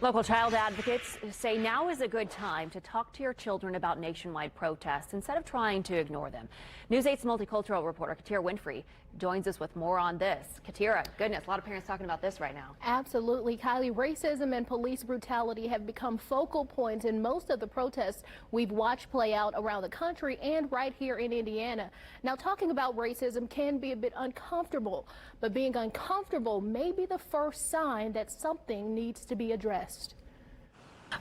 Local child advocates say now is a good time to talk to your children about nationwide protests instead of trying to ignore them. News 8's multicultural reporter Katira Winfrey joins us with more on this. Katira, goodness, a lot of parents talking about this right now. Absolutely, Kylie. Racism and police brutality have become focal points in most of the protests we've watched play out around the country and right here in Indiana. Now, talking about racism can be a bit uncomfortable, but being uncomfortable may be the first sign that something needs to be addressed.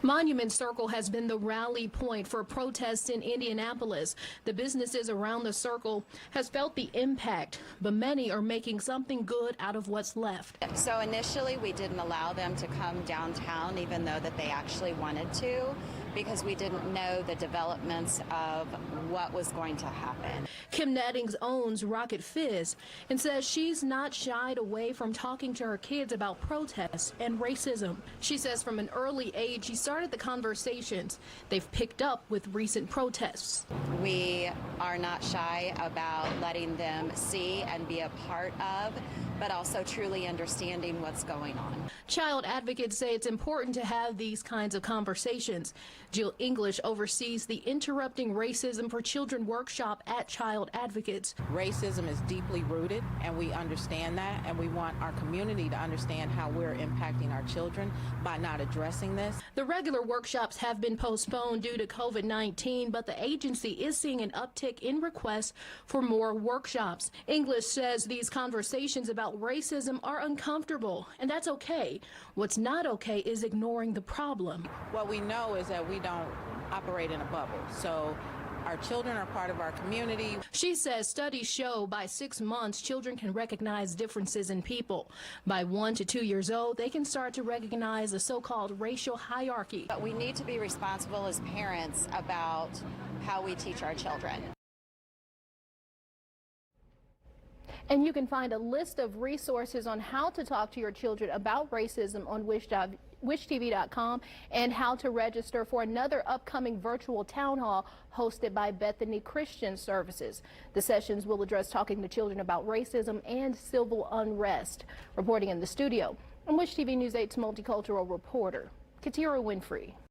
Monument Circle has been the rally point for protests in Indianapolis. The businesses around the circle has felt the impact, but many are making something good out of what's left. So initially we didn't allow them to come downtown, even though that they actually wanted to, because we didn't know the developments of what was going to happen. Kim Nettings owns Rocket Fizz and says she's not shied away from talking to her kids about protests and racism. She says from an early age she started the conversations they've picked up with recent protests. We are not shy about letting them see and be a part of, but also truly understanding what's going on. Child advocates say it's important to have these kinds of conversations. Jill English oversees the Interrupting Racism for Children workshop at Child Advocates. Racism is deeply rooted, and we understand that, and we want our community to understand how we're impacting our children by not addressing this. The regular workshops have been postponed due to COVID-19, but the agency is seeing an uptick in requests for more workshops. English says these conversations about racism are uncomfortable, and that's okay. What's not okay is ignoring the problem. What we know is that we don't operate in a bubble, so our children are part of our community. She says studies show by 6 months children can recognize differences in people. By 1 to 2 years old, they can start to recognize the so-called racial hierarchy. But we need to be responsible as parents about how we teach our children. And you can find a list of resources on how to talk to your children about racism on wishtv.com and how to register for another upcoming virtual town hall hosted by Bethany Christian Services. The sessions will address talking to children about racism and civil unrest. Reporting in the studio, I'm Wish TV News 8's multicultural reporter Katira Winfrey.